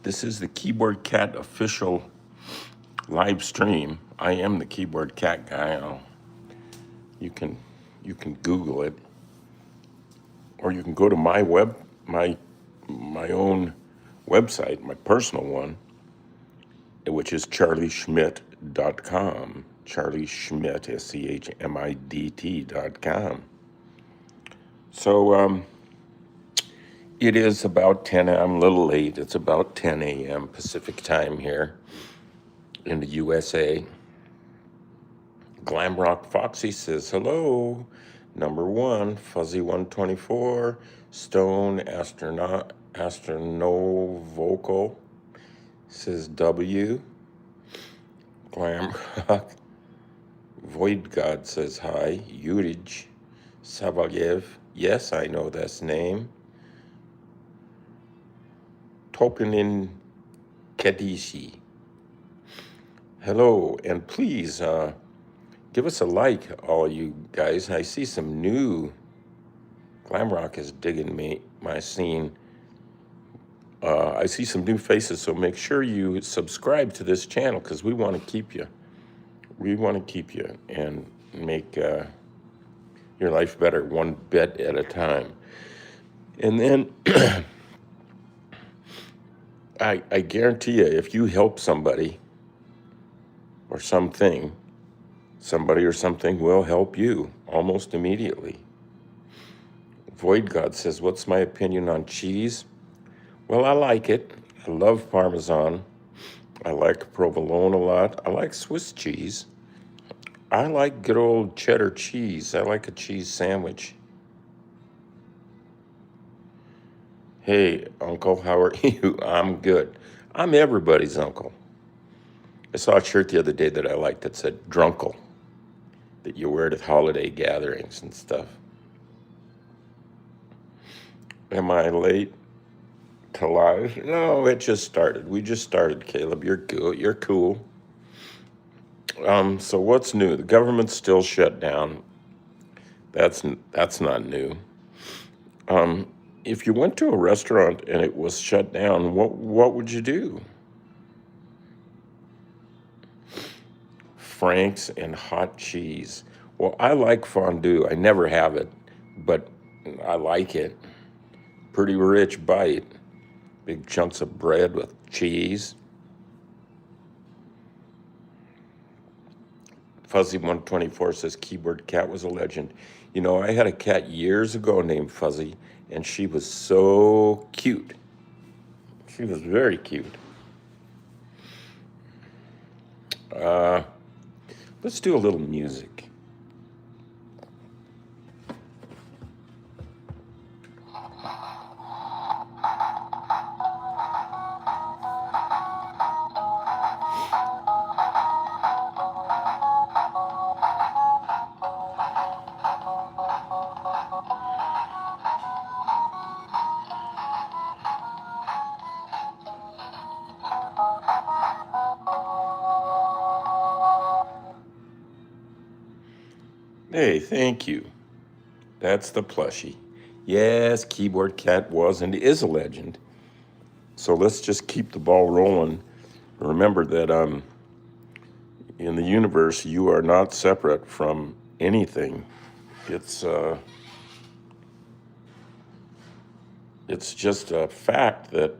This is the Keyboard Cat official live stream. I am the Keyboard Cat guy. You can you can Google it, or you can go to my own website, my personal one, which is charlieschmidt.com. Charlie Schmidt, SCHMIDT.com. So it is about 10. I'm a little late. It's about 10 a.m. Pacific time here in the USA. Glamrock Foxy says hello. Number one, Fuzzy 124, Stone Astronovocal says W. Glamrock Void God says hi. Yurij Savalyev, yes, I know this name. Topinin Kedishi, hello, and please give us a like, all you guys. I see some new. Glamrock is digging my scene. I see some new faces, so make sure you subscribe to this channel because we want to keep you. We want to keep you and make your life better one bit at a time. And then I guarantee you, if you help somebody or something, somebody or something will help you almost immediately. Void God says, what's my opinion on cheese? Well, I like it. I love Parmesan. I like provolone a lot. I like Swiss cheese. I like good old cheddar cheese. I like a cheese sandwich. Hey, Uncle, how are you? I'm good. I'm everybody's uncle. I saw a shirt the other day that I liked that said drunkle, that you wear at holiday gatherings and stuff. Am I late to live? No, it just started. We just started, Caleb. You're good. You're cool. So what's new? The government's still shut down. That's not new. If you went to a restaurant and it was shut down, what would you do? Frank's and hot cheese. Well, I like fondue. I never have it, but I like it. Pretty rich bite. Big chunks of bread with cheese. Fuzzy 124 says Keyboard Cat was a legend. You know, I had a cat years ago named Fuzzy, and she was so cute. She was very cute. Let's do a little music. Hey, thank you. That's the plushie. Yes, Keyboard Cat was and is a legend. So let's just keep the ball rolling. Remember that in the universe, you are not separate from anything. It's just a fact that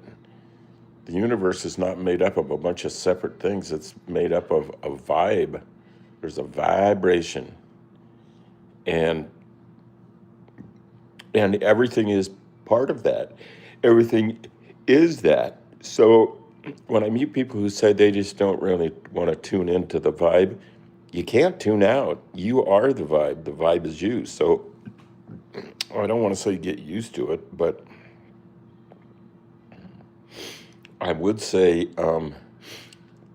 the universe is not made up of a bunch of separate things. It's made up of a vibe. There's a vibration, and everything is part of that. Everything is that. So when I meet people who say they just don't really want to tune into the vibe, you can't tune out. You are the vibe. The vibe is you. So I don't want to say get used to it, but I would say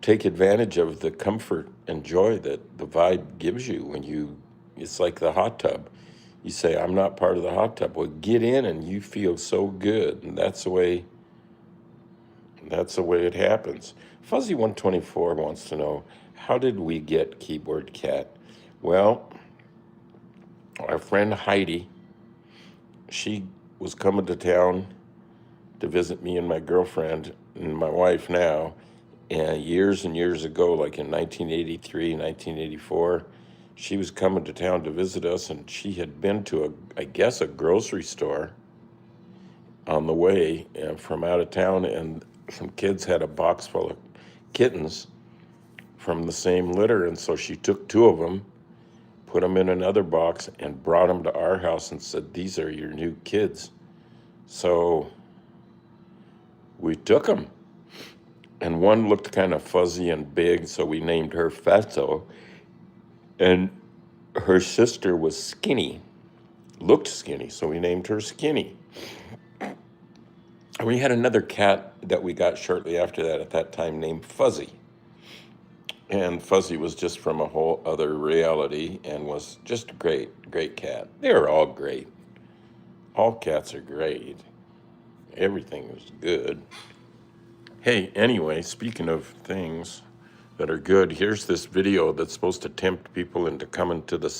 take advantage of the comfort and joy that the vibe gives you when it's like the hot tub. You say, I'm not part of the hot tub. Well, get in and you feel so good. And that's the way it happens. Fuzzy 124 wants to know, how did we get Keyboard Cat? Well, our friend Heidi, she was coming to town to visit me and my girlfriend and my wife now. And years and years ago, like in 1983, 1984, she was coming to town to visit us, and she had been to I guess, a grocery store on the way from out of town, and some kids had a box full of kittens from the same litter, and so she took two of them, put them in another box, and brought them to our house and said, "These are your new kids." So we took them, and one looked kind of fuzzy and big, so we named her Fatso, and her sister was skinny, looked skinny, so we named her Skinny. And we had another cat that we got shortly after that at that time named Fuzzy. And Fuzzy was just from a whole other reality and was just a great, great cat. They were all great. All cats are great. Everything was good. Hey, anyway, speaking of things that are good, here's this video that's supposed to tempt people into coming to the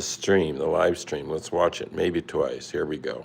stream, the live stream. Let's watch it, maybe twice. Here we go.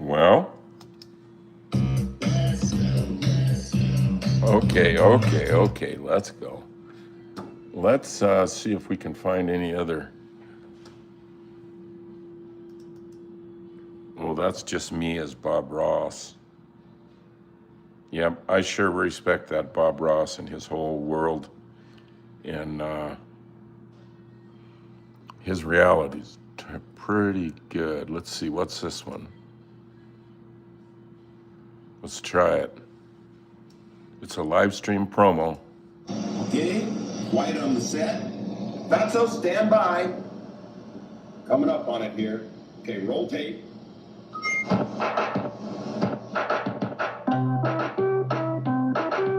Well, okay, let's go. Let's see if we can find any other. Well, that's just me as Bob Ross. Yep, I sure respect that Bob Ross and his whole world, and his reality's pretty good. Let's see, what's this one? Let's try it. It's a live stream promo. Okay, quiet on the set. Fatso, stand by. Coming up on it here. Okay, roll tape.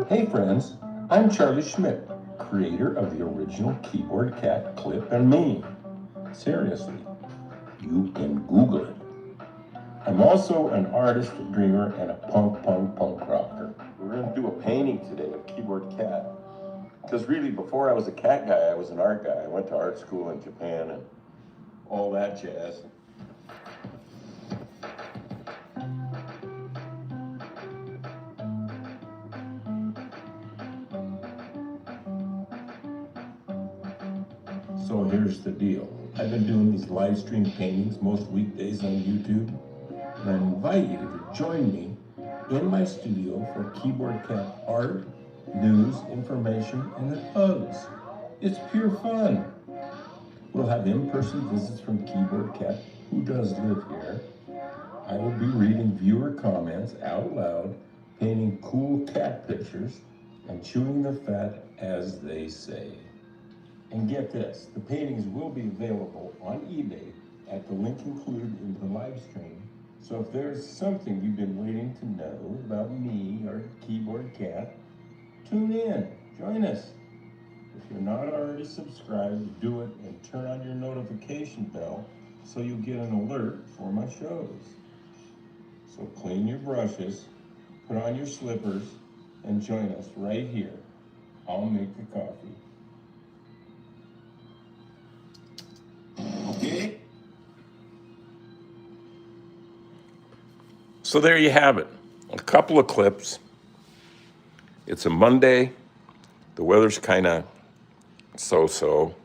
Hey friends, I'm Charlie Schmidt, creator of the original Keyboard Cat clip and meme. Seriously, you can Google it. I'm also an artist, dreamer, and a punk rocker. We're going to do a painting today of Keyboard Cat. Because really, before I was a cat guy, I was an art guy. I went to art school in Japan and all that jazz. So here's the deal. I've been doing these live stream paintings most weekdays on YouTube. And I invite you to join me in my studio for Keyboard Cat art, news, information, and the hugs. It's pure fun. We'll have in-person visits from Keyboard Cat, who does live here. I will be reading viewer comments out loud, painting cool cat pictures, and chewing the fat, as they say. And get this, the paintings will be available on eBay at the link included in the live stream. So if there's something you've been waiting to know about me or Keyboard Cat, tune in, join us. If you're not already subscribed, do it and turn on your notification bell so you'll get an alert for my shows. So clean your brushes, put on your slippers, and join us right here. I'll make the coffee. Okay. So there you have it. A couple of clips. It's a Monday. The weather's kind of so-so.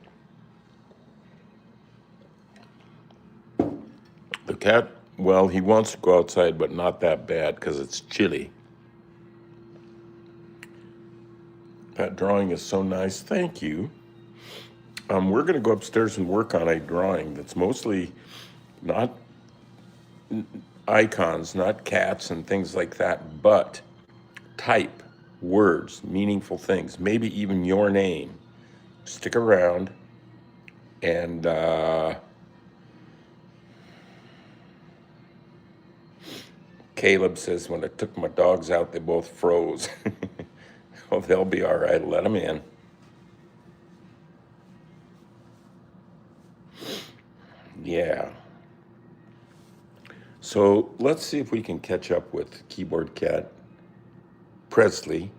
The cat, well, he wants to go outside, but not that bad because it's chilly. That drawing is so nice. Thank you. We're going to go upstairs and work on a drawing that's mostly not icons, not cats and things like that, but type words, meaningful things, maybe even your name. Stick around and Caleb says, when I took my dogs out, they both froze. Oh, they'll be all right. Let them in. Yeah. So let's see if we can catch up with Keyboard Cat Presley.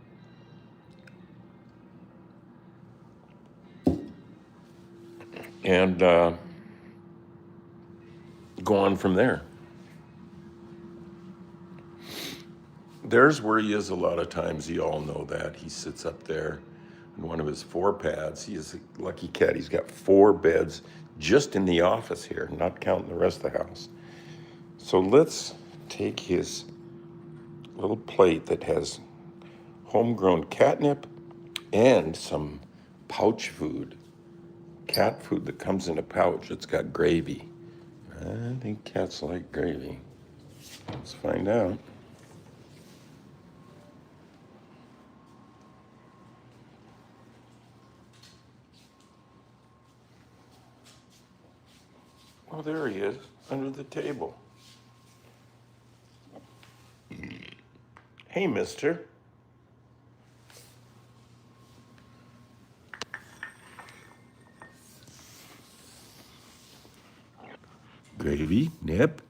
And go on from there. There's where he is a lot of times. You all know that. He sits up there in one of his 4 pads. He is a lucky cat. He's got 4 beds just in the office here, not counting the rest of the house. So let's take his little plate that has homegrown catnip and some pouch food. Cat food that comes in a pouch. It's got gravy. I think cats like gravy. Let's find out. Oh, there he is, under the table. Hey, mister. Gravy, nip.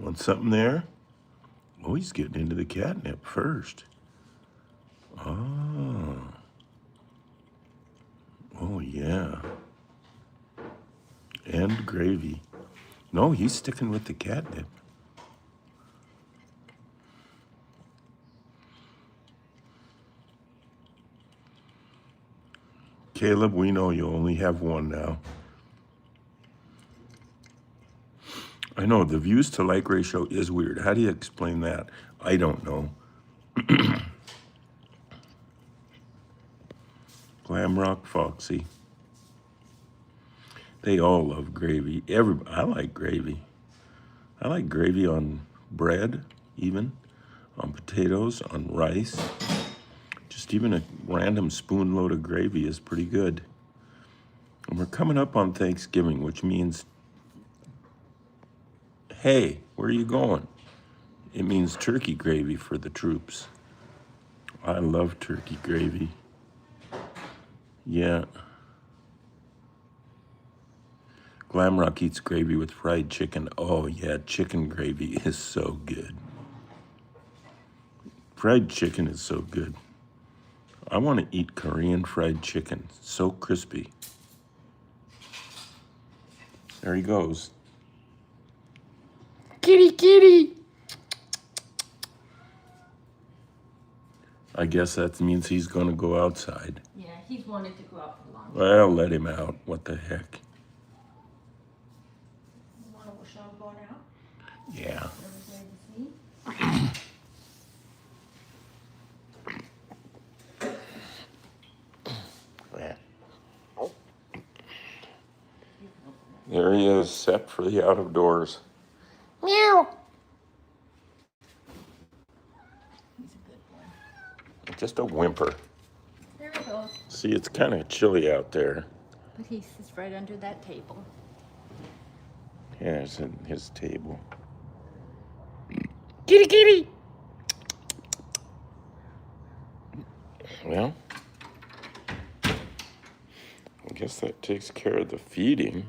Want something there? Oh, he's getting into the catnip first. Oh. Oh, yeah. And gravy. No, he's sticking with the catnip. Caleb, we know you only have one now. I know, the views to like ratio is weird. How do you explain that? I don't know. Glamrock Foxy. They all love gravy. I like gravy. I like gravy on bread, even, on potatoes, on rice. Just even a random spoon load of gravy is pretty good. And we're coming up on Thanksgiving, which means, hey, where are you going? It means turkey gravy for the troops. I love turkey gravy. Yeah. Glamrock eats gravy with fried chicken. Oh, yeah, chicken gravy is so good. Fried chicken is so good. I want to eat Korean fried chicken. So crispy. There he goes. Kitty, kitty. I guess that means he's going to go outside. Yeah, he's wanted to go out for long. Well, let him out. What the heck? You want to wish I'm going out? Yeah. Everybody to see? There he is, set for the out of doors. Meow. He's a good boy. Just a whimper. There he goes. See, it's kind of chilly out there. But he sits right under that table. Here's his table. Kitty, kitty. Well, I guess that takes care of the feeding.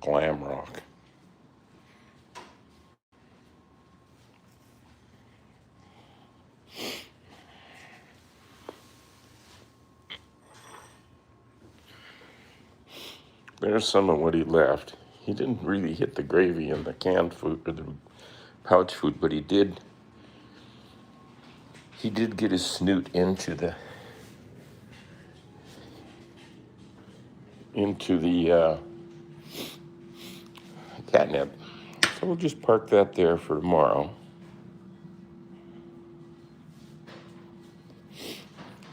Glamrock. There's some of what he left. He didn't really hit the gravy and the canned food or the pouch food, but he did get his snoot into the catnip. So we'll just park that there for tomorrow.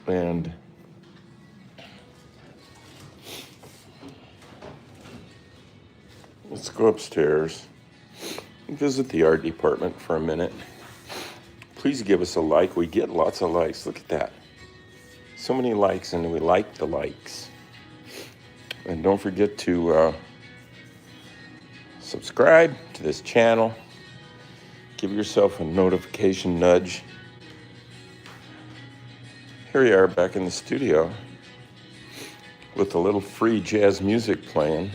And let's go upstairs and visit the art department for a minute. Please give us a like. We get lots of likes. Look at that. So many likes, and we like the likes. And don't forget to subscribe to this channel. Give yourself a notification nudge. Here we are back in the studio with a little free jazz music playing.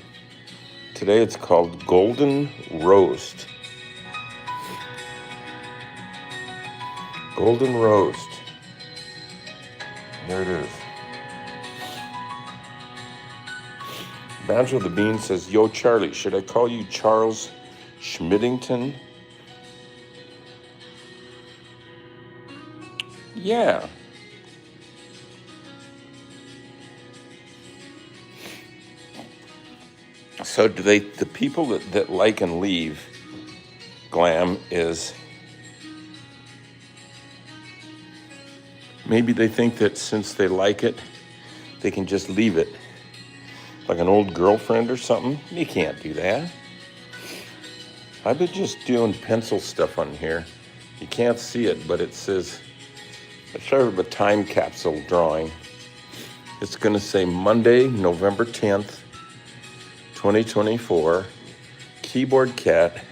Today it's called Golden Roast. Golden Roast. There it is. Banjo the Bean says, "Yo, Charlie, should I call you Charles Schmidington?" Yeah. So do the people that like and leave glam is, maybe they think that since they like it, they can just leave it. Like an old girlfriend or something. You can't do that. I've been just doing pencil stuff on here. You can't see it, but it says, it's sort of a time capsule drawing. It's going to say Monday, November 10th, 2024, Keyboard Cat,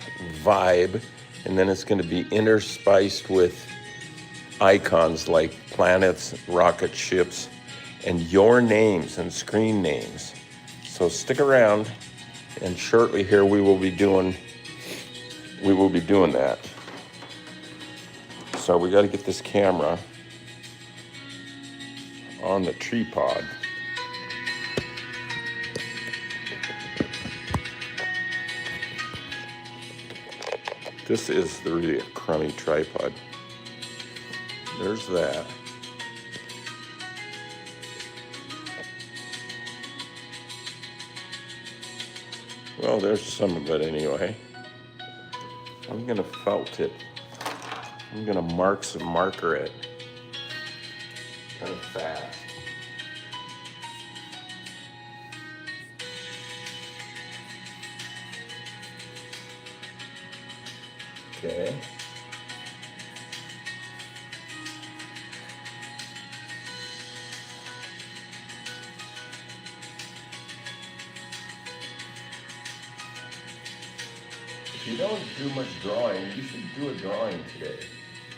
Vibe, and then it's going to be interspiced with icons like planets, rocket ships, and your names and screen names. So stick around, and shortly here we will be doing that. So we got to get this camera on the tripod. This is really a crummy tripod. There's that. Well, there's some of it anyway. I'm gonna felt it. I'm gonna marker it kind of fast. Okay. If you don't do much drawing, you should do a drawing today.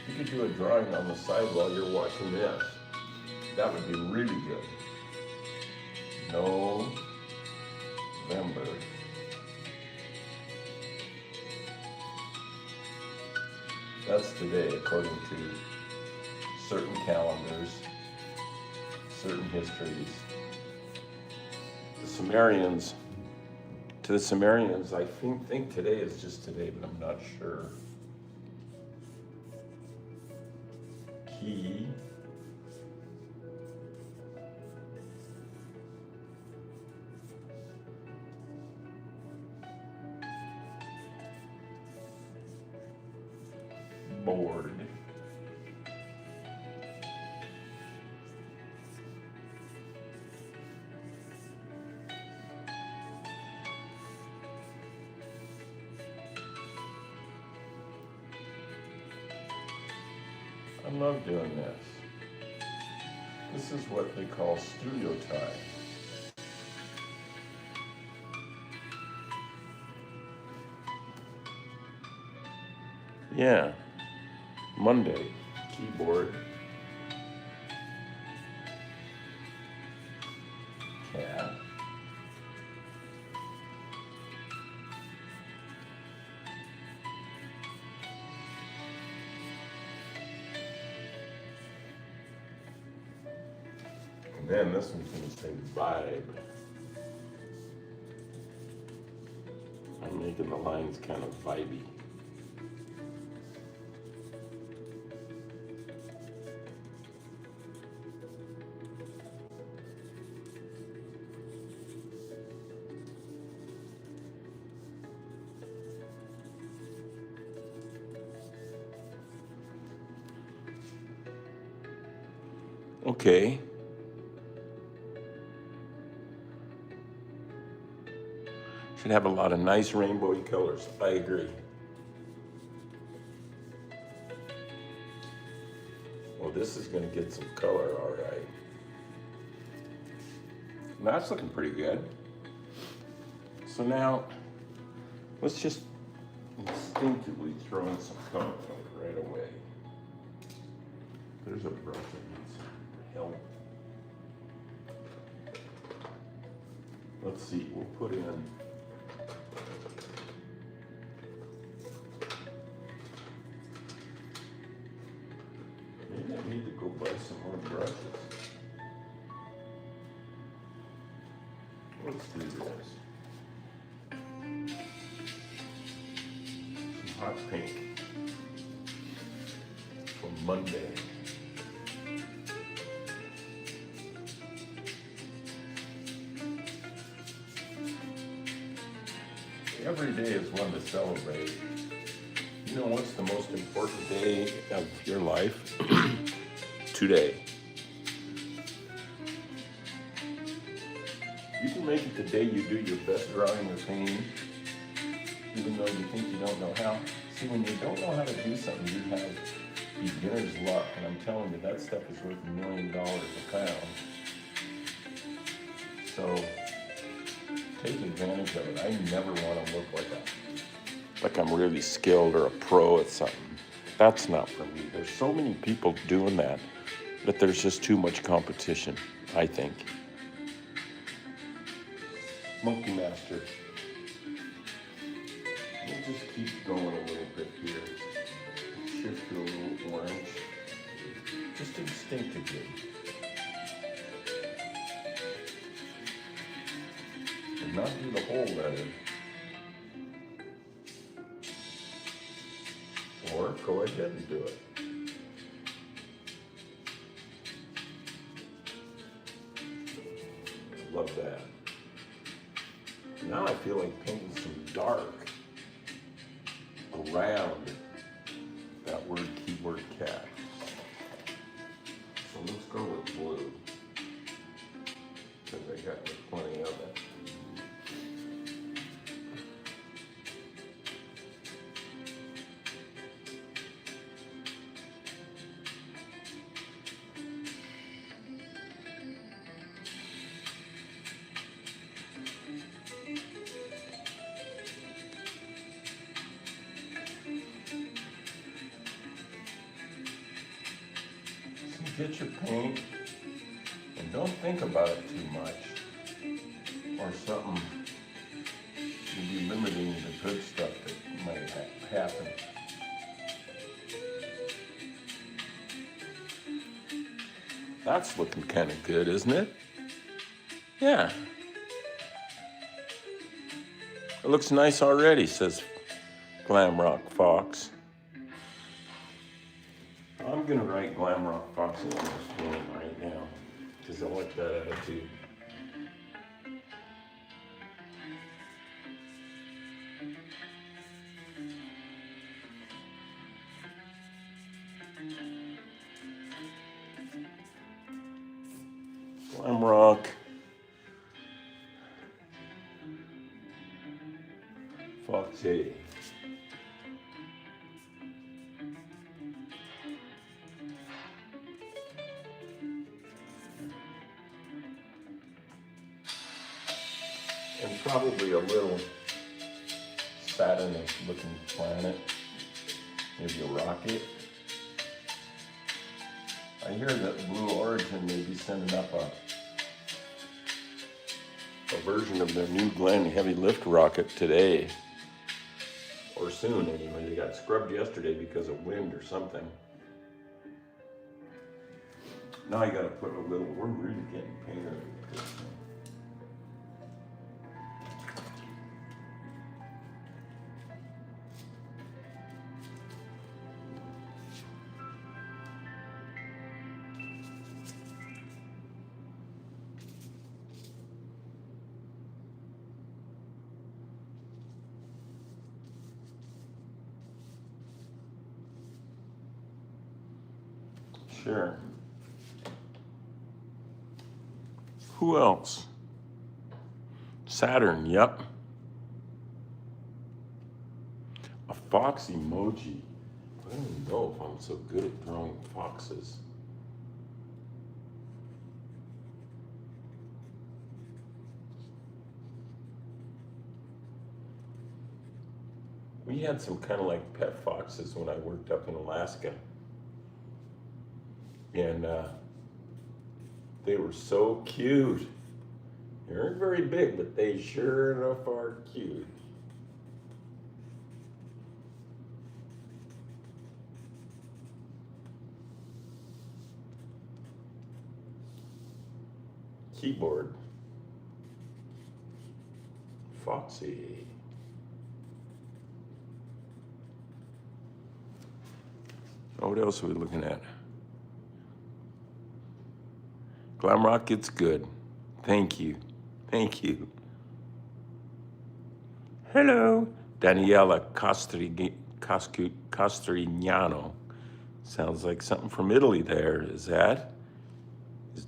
You could do a drawing on the side while you're watching this. That would be really good. November. That's today, according to certain calendars, certain histories. The Sumerians, to the Sumerians, I think today is just today, but I'm not sure. Key. Board. I love doing this. This is what they call studio time. Yeah. Monday, keyboard, cat, and then this one's going to say vibe. I'm making the lines kind of vibey. Okay. Should have a lot of nice rainbowy colors. I agree. Well, this is going to get some color, all right. That's looking pretty good. So now, let's just instinctively throw in some color right away. There's a brush that needs help. Let's see, we'll put in maybe I need to go buy some more brushes. Let's do this. Some hot pink for Monday. Every day is one to celebrate. You know what's the most important day of your life? Today. You can make it the day you do your best drawing or painting, even though you think you don't know how. See, when you don't know how to do something, you have beginner's luck, and I'm telling you, that stuff is worth $1 million a pound. So, take advantage of it. I never want to look like I'm really skilled or a pro at something. That's not for me. There's so many people doing that there's just too much competition, I think. Monkey Master. We'll just keep going a little bit here. Shift to a little orange. Just instinctively. And not do the whole letter. Or go ahead and do it. Love that. Now I feel like painting some dark around that word keyboard cat. So let's go with blue, because I got plenty of it. Get your paint and don't think about it too much, or something you'll be limiting the good stuff that might happen. That's looking kind of good, isn't it? Yeah. It looks nice already, says Glam Rock Fox. I'm gonna write Glam Rock Fox in this game right now, because I like that attitude. Glam Rock Foxy. And probably a little Saturn-ish looking planet, maybe a rocket. I hear that Blue Origin may be sending up a version of their new Glenn heavy lift rocket today, or soon anyway. They got scrubbed yesterday because of wind or something. Now I gotta put a little, we're really getting painted with this thing. Sure. Who else? Saturn, yep. A fox emoji. I don't even know if I'm so good at drawing foxes. We had some kind of like pet foxes when I worked up in Alaska. And they were so cute. They aren't very big, but they sure enough are cute. Keyboard. Foxy. Oh, what else are we looking at? Glamrock, it's good. Thank you. Thank you. Hello. Daniela Castrignano. Sounds like something from Italy there. Is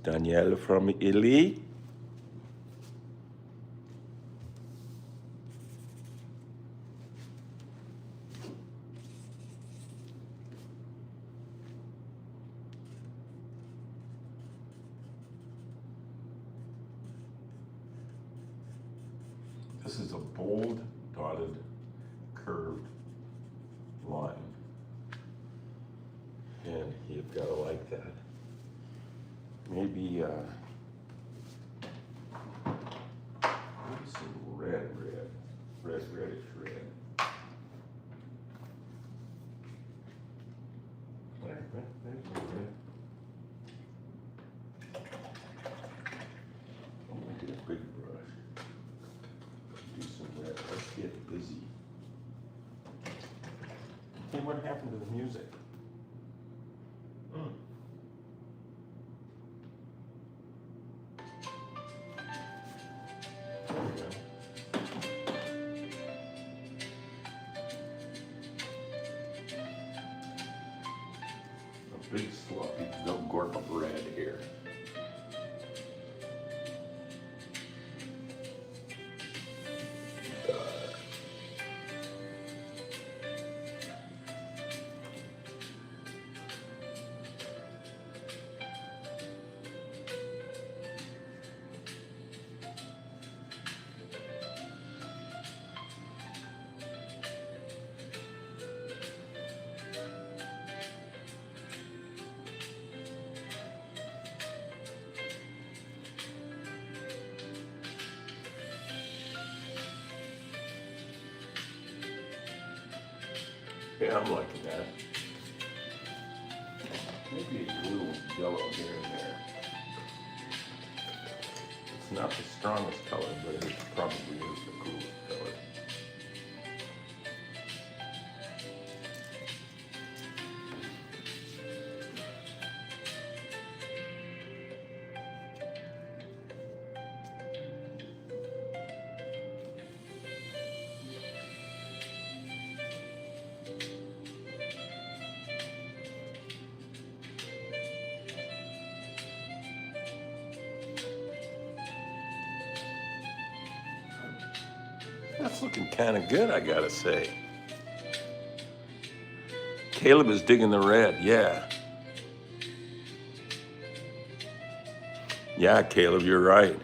Daniela from Italy? This is a bold, dotted, curved line. And you've got to like that. Maybe some reddish red. There's my red. I'm gonna get a big brush. Do some red. Let's get busy. Hey, what happened to the music? There we go. A big sloppy milk gorp of red here. Yeah, I'm liking that. Maybe a little yellow here and there. It's not the strongest color, but it probably is the coolest color. That's looking kind of good, I gotta say. Caleb is digging the red, yeah. Yeah, Caleb, you're right.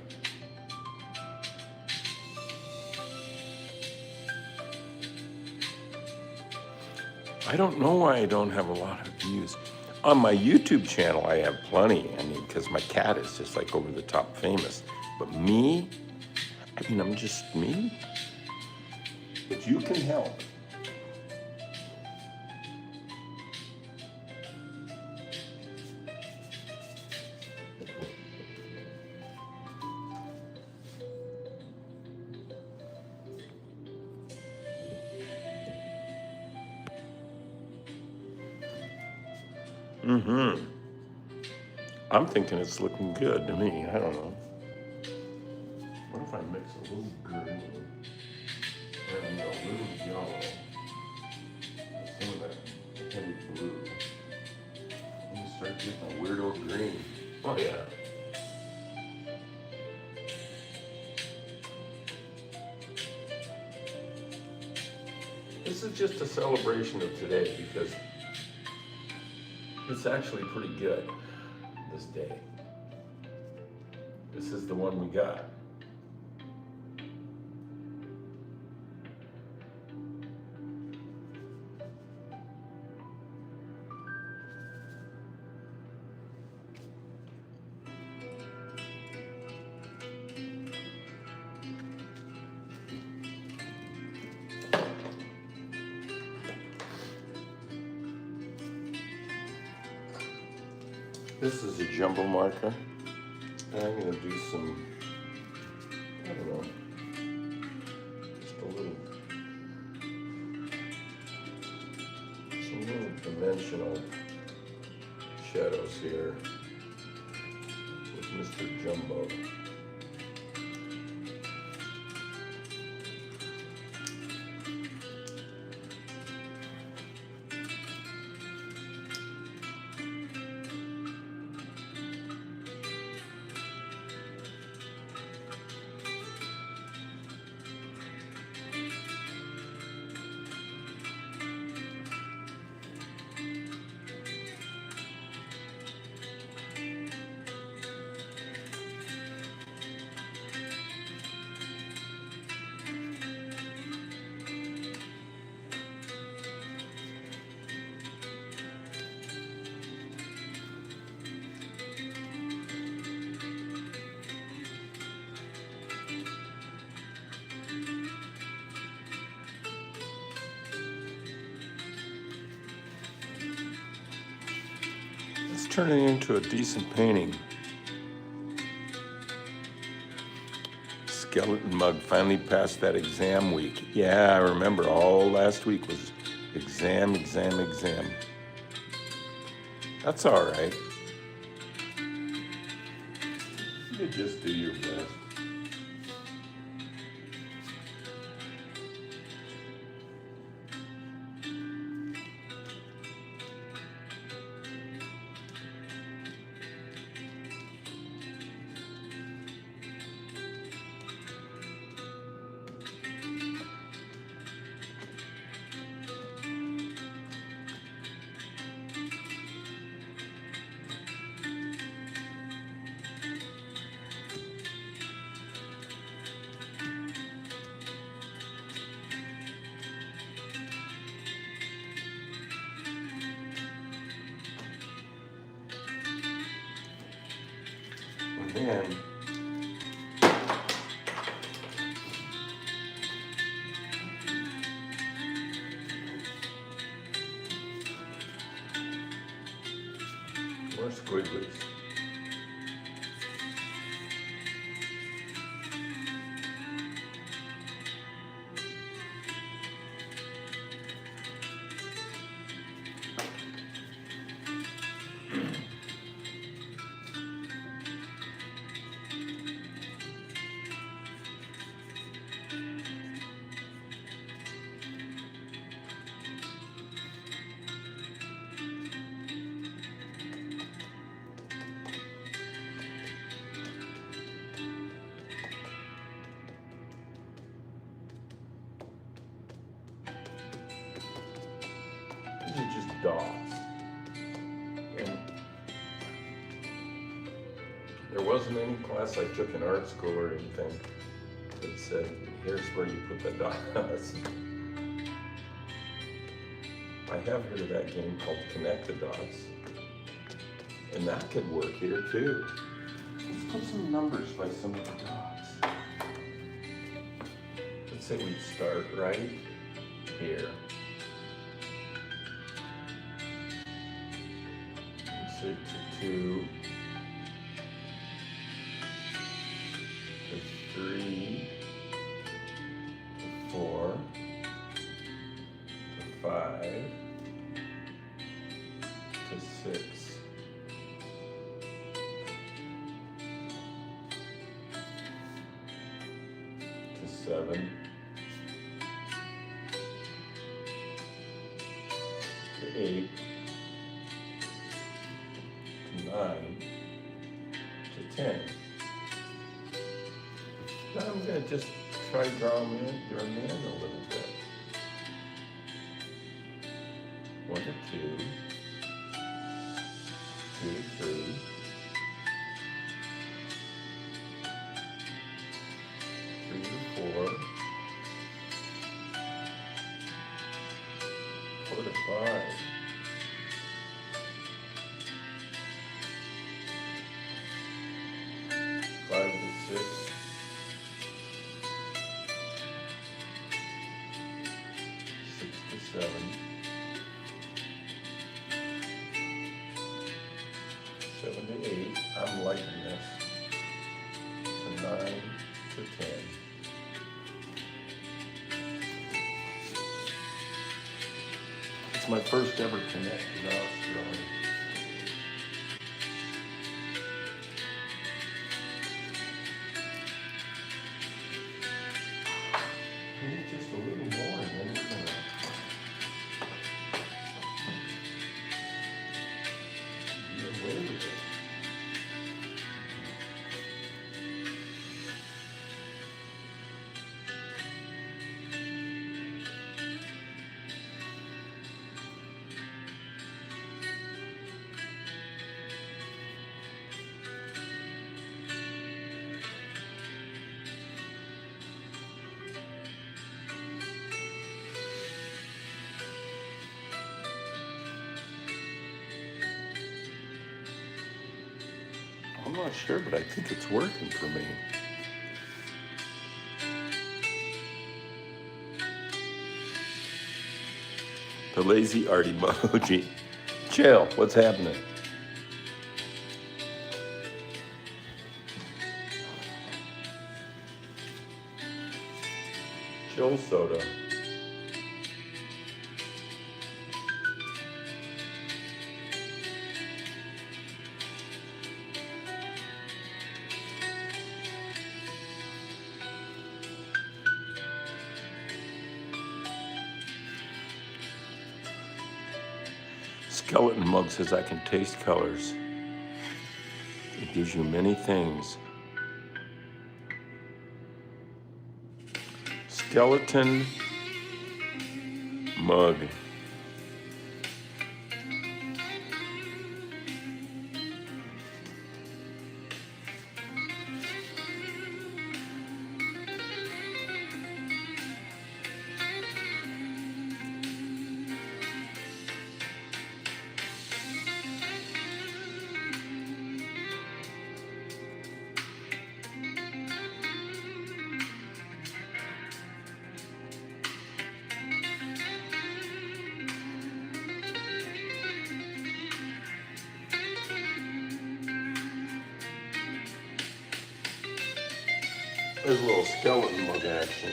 I don't know why I don't have a lot of views. On my YouTube channel, I have plenty. I mean, because my cat is just like over the top famous. But me, I mean, I'm just me. But you can help. I'm thinking it's looking good to me. I don't know. What if I mix a little green and a little yellow and some of that heavy blue? And you start getting a weird old green. Oh yeah. is just a celebration of today because it's actually pretty good this day. This is the one we got. This is a jumbo marker. And I'm going to do some, I don't know, just some little dimensional shadows here with Mr. Jumbo. Let's turn it into a decent painting. Skeleton mug finally passed that exam week. Yeah, I remember all last week was exam. That's all right. You just do your best. And then more squigglies. These are just dots. And there wasn't any class I took in art school or anything that said, here's where you put the dots. I have heard of that game called Connect the Dots. And that could work here too. Let's put some numbers by some of the dots. Let's say we start right here. To 2, to 3, to 4, to 5, to 6, to 7, to 8, 9 to 10. Now I'm going to just try drawing in a little bit. 2, 3. 3 to 4. 4 to 5. 5 to 6. 6 to 7. 7 to 8. I'm liking this. To 9 to 10. It's my first ever connect in Australia. We need just a little more and then we're gonna be away with it. I'm not sure, but I think it's working for me. The lazy art emoji. Chill, what's happening? Chill soda. Skeleton Mug says I can taste colors. It gives you many things. Skeleton Mug. There's a little skeleton mug action.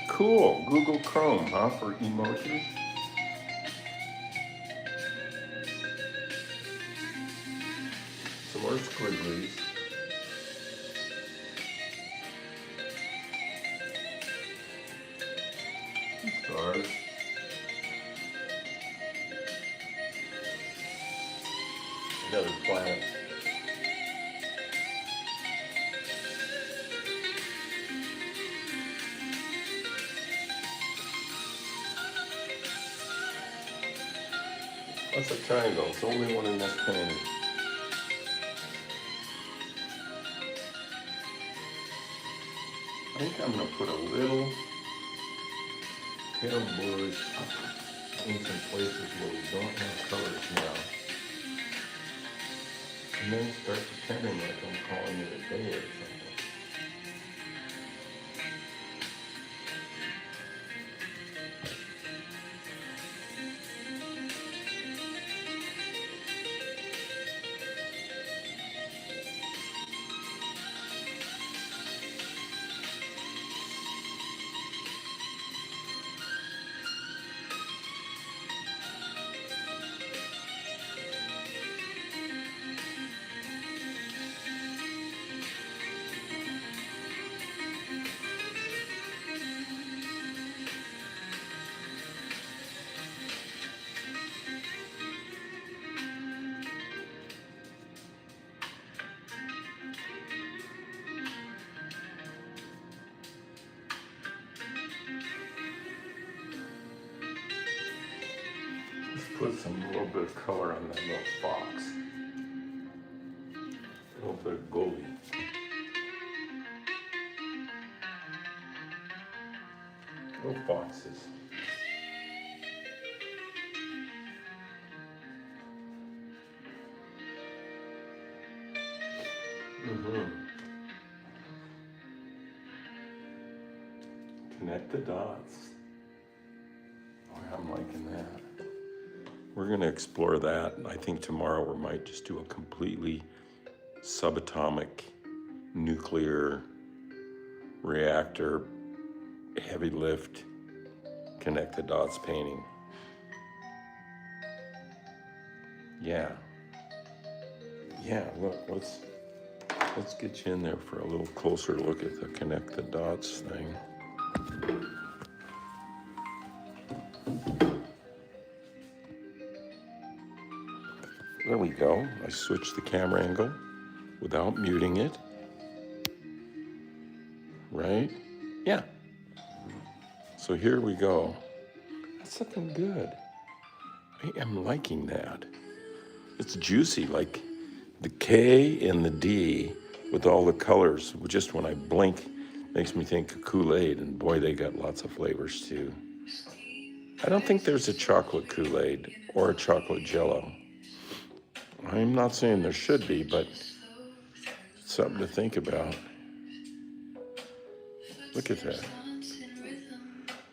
Cool, Google Chrome, huh, for emojis? Some more squigglies. Stars. Another planet. That's a triangle. It's the only one in this painting. I think I'm going to put a little pale bluish in some places where we don't have colors now. And then start pretending like I'm calling it a day or something. put some little bit of color on that little fox. A little bit of gold. Little foxes. Connect the dots. Boy, I'm liking that. We're going to explore that. I think tomorrow we might just do a completely subatomic nuclear reactor heavy lift connect the dots painting. Yeah, look, let's get you in there for a little closer look at the connect the dots thing. There we go. I switched the camera angle without muting it. Right? Yeah. So here we go. That's looking good. I am liking that. It's juicy, like the K and the D with all the colors. Just when I blink, makes me think of Kool-Aid, and boy, they got lots of flavors too. I don't think there's a chocolate Kool-Aid or a chocolate Jello. I'm not saying there should be, but it's something to think about. Look at that.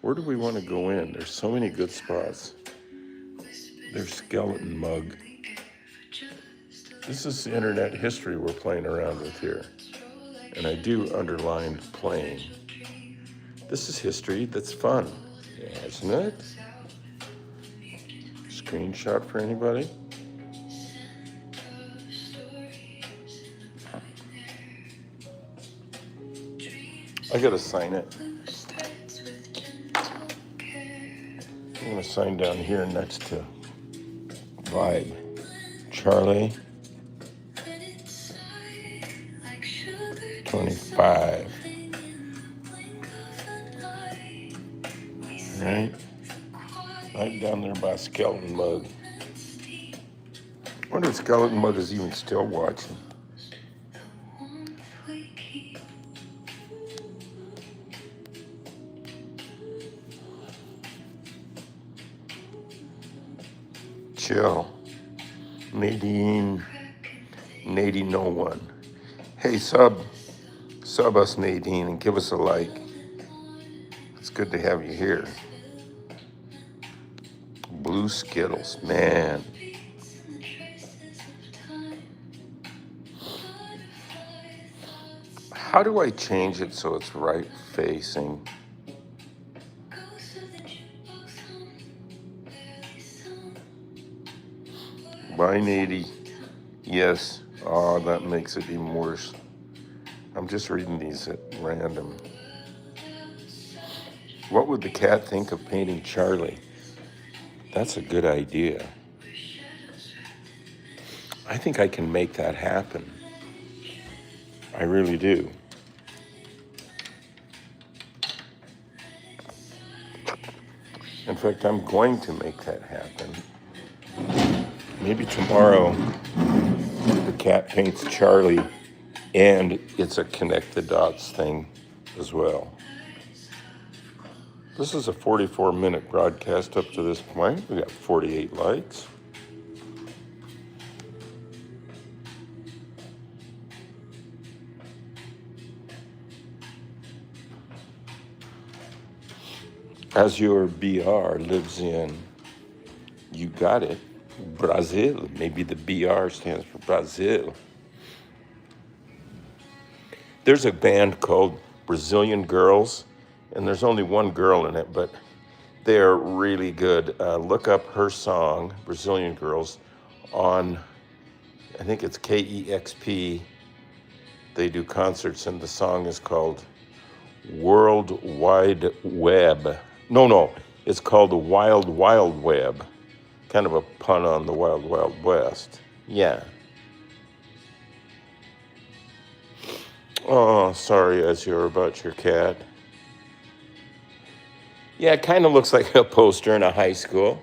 Where do we want to go in? There's so many good spots. There's skeleton mug. This is internet history we're playing around with here. And I do underline playing. This is history that's fun, isn't it? Screenshot for anybody? I gotta sign it. I'm gonna sign down here next to Vibe. Charlie, 25. Right? Right down there by Skeleton Mug. I wonder if Skeleton Mug is even still watching. Chill. Nadine no one. Hey, sub us, Nadine, and give us a like. It's good to have you here. Blue Skittles, man. How do I change it so it's right facing? Bye, Nady. Yes. Oh, that makes it even worse. I'm just reading these at random. What would the cat think of painting Charlie? That's a good idea. I think I can make that happen. I really do. In fact, I'm going to make that happen. Maybe tomorrow the cat paints Charlie and it's a connect the dots thing as well. This is a 44-minute broadcast up to this point. We got 48 likes. As your BR lives in, you got it, Brazil. Maybe the BR stands for Brazil. There's a band called Brazilian Girls, and there's only one girl in it, but they're really good. Look up her song, Brazilian Girls, on, I think it's KEXP. They do concerts, and the song is called World Wide Web. No, it's called the Wild Wild Web. Kind of a pun on the Wild Wild West. Yeah. Oh, sorry, Azure, about your cat. Yeah, it kind of looks like a poster in a high school.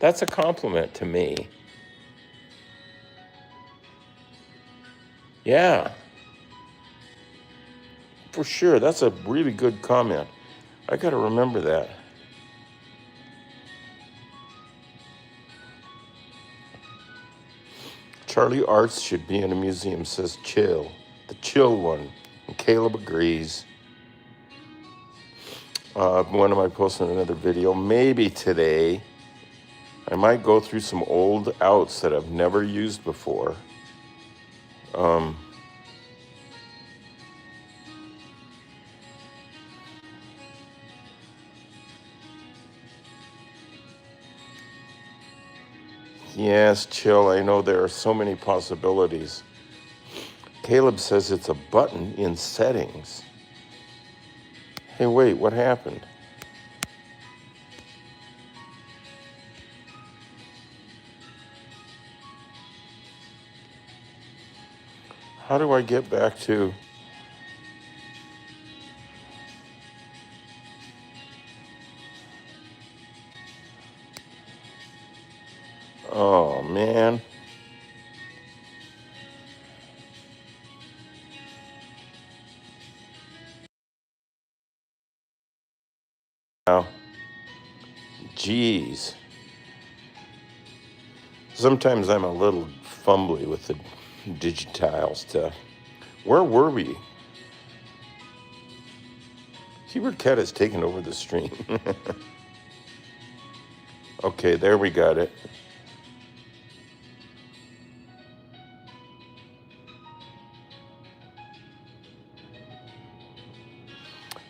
That's a compliment to me. Yeah, for sure. That's a really good comment. I got to remember that. Charlie Arts should be in a museum, says Chill. The chill one. And Caleb agrees. When am I posting another video? Maybe today. I might go through some old outs that I've never used before. Yes, Chill, I know there are so many possibilities. Caleb says it's a button in settings. Hey, wait, what happened? How do I get back to... Oh, man. Now, geez. Sometimes I'm a little fumbly with the digitile stuff. Where were we? Keyboard Cat has taken over the stream. Okay, there we got it.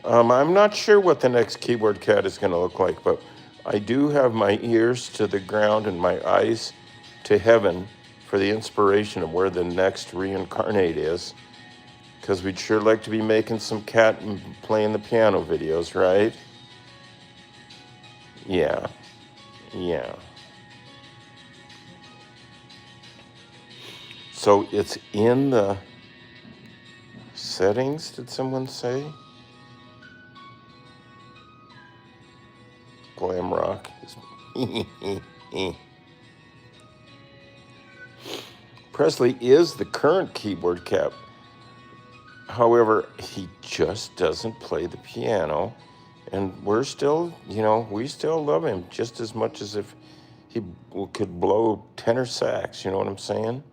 I'm not sure what the next Keyboard Cat is going to look like, but I do have my ears to the ground and my eyes to heaven for the inspiration of where the next reincarnate is, because we'd sure like to be making some cat and playing the piano videos, right? Yeah. So it's in the settings, did someone say? Glam rock. Presley is the current Keyboard Cat. However, he just doesn't play the piano. And we're still, we still love him just as much as if he could blow tenor sax. You know what I'm saying?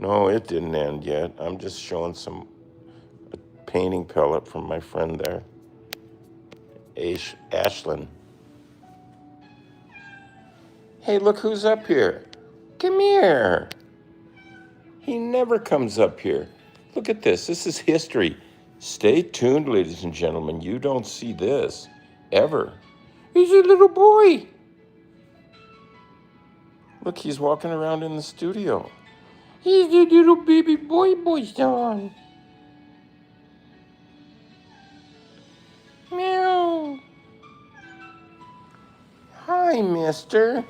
No, it didn't end yet. I'm just showing some painting pellet from my friend there, Ashlyn. Hey, look who's up here. Come here. He never comes up here. Look at this. This is history. Stay tuned, ladies and gentlemen. You don't see this ever. He's a little boy. Look, he's walking around in the studio. He's a little baby boy son. Meow. Hi, mister.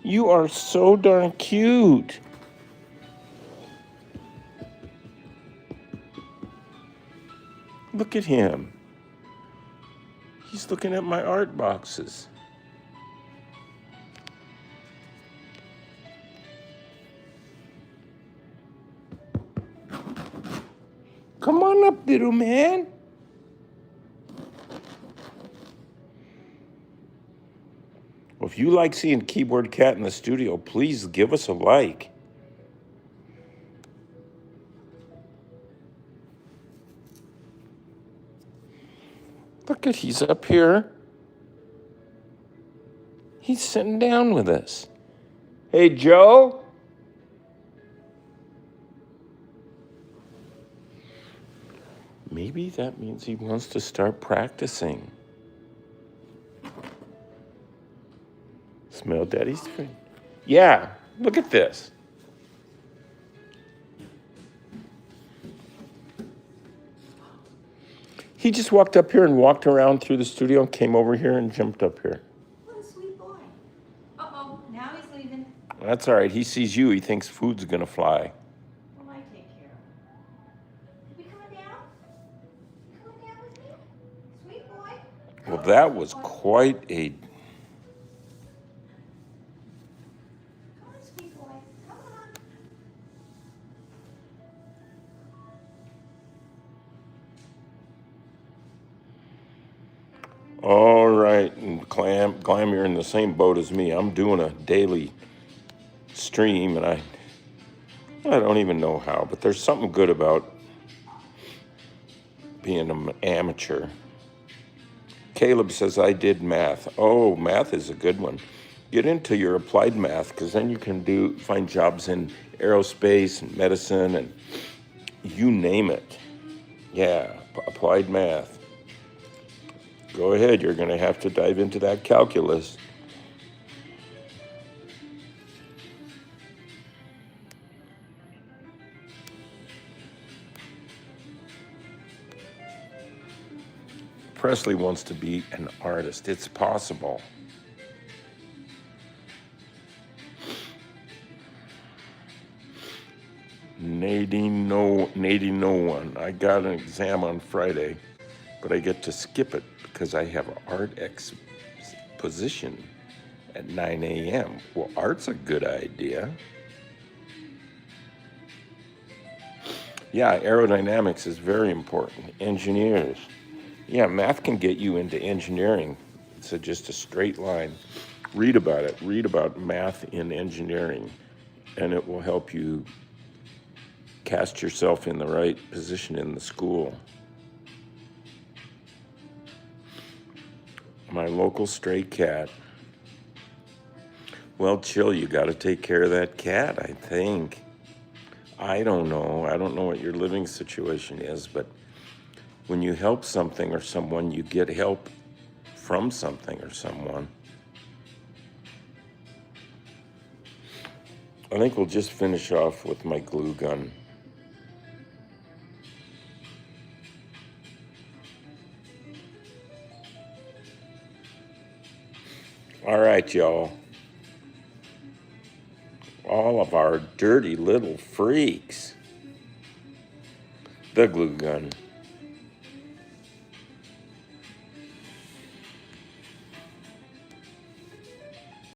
You are so darn cute. Look at him. He's looking at my art boxes. Come on up, little man. Well, if you like seeing Keyboard Cat in the studio, please give us a like. Look at, he's up here. He's sitting down with us. Hey, Joe. Maybe that means he wants to start practicing. Smell Daddy's friend. Yeah, look at this. He just walked up here and walked around through the studio and came over here and jumped up here. What a sweet boy. Uh-oh, now he's leaving. That's all right. He sees you. He thinks food's going to fly. Well, I take care of him. You coming down? You coming down with me? that was quite a. Come on, sweet boy. Come on. All right, and Clam, you're in the same boat as me. I'm doing a daily stream, and I don't even know how, but there's something good about being an amateur. Caleb says, I did math. Oh, math is a good one. Get into your applied math, because then you can find jobs in aerospace and medicine and you name it. Yeah, applied math. Go ahead, you're going to have to dive into that calculus. Presley wants to be an artist. It's possible. Nadine, no one. I got an exam on Friday, but I get to skip it because I have an art exposition at 9 a.m. Well, art's a good idea. Yeah, aerodynamics is very important. Engineers. Yeah, math can get you into engineering. It's just a straight line. Read about it. Read about math in engineering, and it will help you cast yourself in the right position in the school. My local stray cat. Well, Chill, you got to take care of that cat, I think. I don't know. I don't know what your living situation is, but when you help something or someone, you get help from something or someone. I think we'll just finish off with my glue gun. All right, y'all. All of our dirty little freaks. The glue gun.